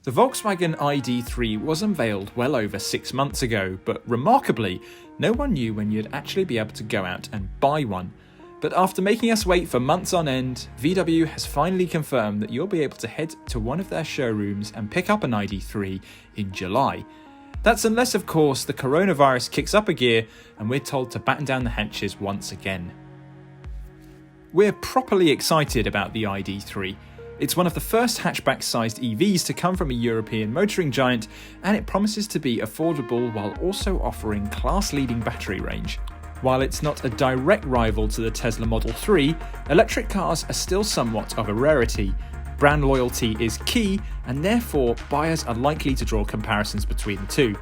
The Volkswagen ID.3 was unveiled well over 6 months ago, but remarkably, no one knew when you'd actually be able to go out and buy one. But after making us wait for months on end, VW has finally confirmed that you'll be able to head to one of their showrooms and pick up an ID.3 in July. That's unless, of course, the coronavirus kicks up a gear and we're told to batten down the hatches once again. We're properly excited about the ID.3. It's one of the first hatchback-sized EVs to come from a European motoring giant, and it promises to be affordable while also offering class-leading battery range. While it's not a direct rival to the Tesla Model 3, electric cars are still somewhat of a rarity. Brand loyalty is key, and therefore buyers are likely to draw comparisons between the two.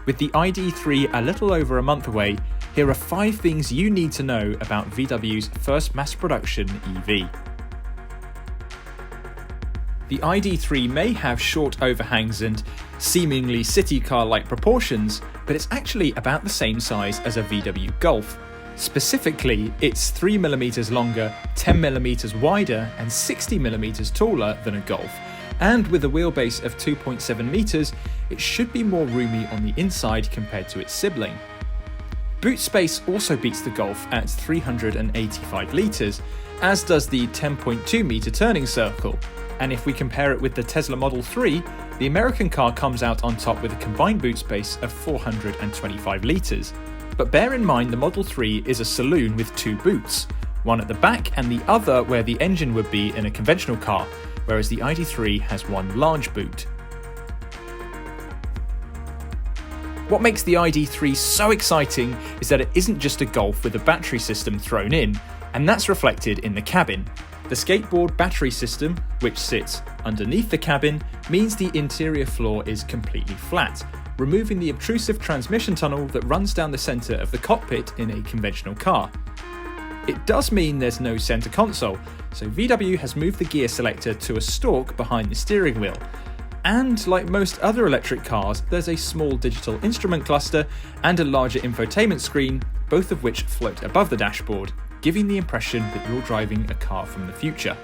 With the ID.3 a little over a month away, here are 5 things you need to know about VW's first mass production EV. The ID.3 may have short overhangs and seemingly city car-like proportions, but it's actually about the same size as a VW Golf. Specifically, it's 3mm longer, 10mm wider, and 60mm taller than a Golf. And with a wheelbase of 2.7 meters, it should be more roomy on the inside compared to its sibling. Boot space also beats the Golf at 385 litres, as does the 10.2 metre turning circle. And if we compare it with the Tesla Model 3, the American car comes out on top with a combined boot space of 425 litres. But bear in mind the Model 3 is a saloon with 2 boots, one at the back and the other where the engine would be in a conventional car, whereas the ID.3 has one large boot. What makes the ID.3 so exciting is that it isn't just a Golf with a battery system thrown in, and that's reflected in the cabin. The skateboard battery system, which sits underneath the cabin, means the interior floor is completely flat, removing the obtrusive transmission tunnel that runs down the centre of the cockpit in a conventional car. It does mean there's no centre console, so VW has moved the gear selector to a stalk behind the steering wheel. And like most other electric cars, there's a small digital instrument cluster and a larger infotainment screen, both of which float above the dashboard, giving the impression that you're driving a car from the future.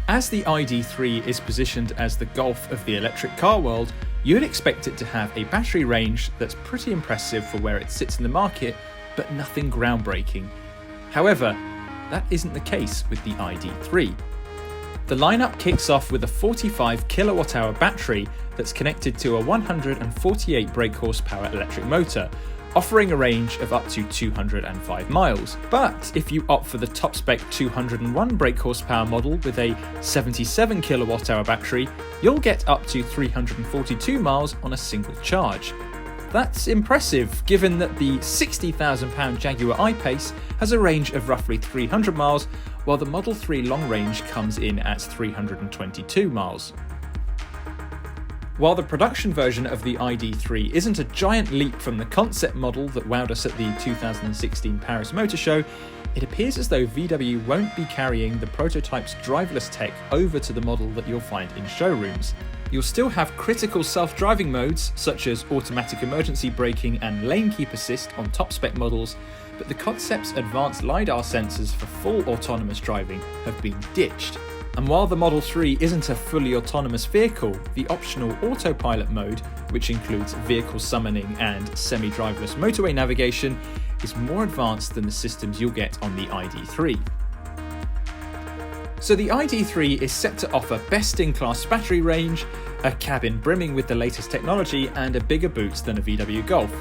As the ID.3 is positioned as the Golf of the electric car world, you'd expect it to have a battery range that's pretty impressive for where it sits in the market, but nothing groundbreaking. However, that isn't the case with the ID.3. The lineup kicks off with a 45 kWh battery that's connected to a 148 brake horsepower electric motor, offering a range of up to 205 miles. But if you opt for the top-spec 201 brake horsepower model with a 77 kWh battery, you'll get up to 342 miles on a single charge. That's impressive, given that the £60,000 Jaguar I-Pace has a range of roughly 300 miles, while the Model 3 long range comes in at 322 miles. While the production version of the ID.3 isn't a giant leap from the concept model that wowed us at the 2016 Paris Motor Show, it appears as though VW won't be carrying the prototype's driverless tech over to the model that you'll find in showrooms. You'll still have critical self-driving modes, such as automatic emergency braking and lane keep assist on top-spec models, but the concept's advanced LiDAR sensors for full autonomous driving have been ditched. And while the Model 3 isn't a fully autonomous vehicle, the optional autopilot mode, which includes vehicle summoning and semi-driverless motorway navigation, is more advanced than the systems you'll get on the ID.3. So the ID.3 is set to offer best-in-class battery range, a cabin brimming with the latest technology, and a bigger boot than a VW Golf.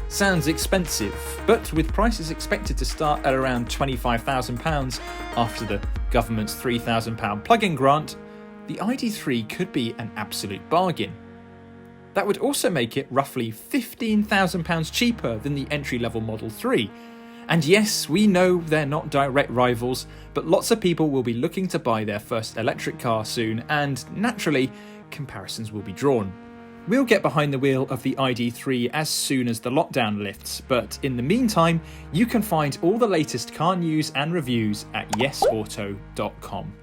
Sounds expensive, but with prices expected to start at around £25,000 after the government's £3,000 plug-in grant, the ID.3 could be an absolute bargain. That would also make it roughly £15,000 cheaper than the entry-level Model 3. And yes, we know they're not direct rivals, but lots of people will be looking to buy their first electric car soon, and naturally, comparisons will be drawn. We'll get behind the wheel of the ID.3 as soon as the lockdown lifts, but in the meantime, you can find all the latest car news and reviews at YesAuto.com.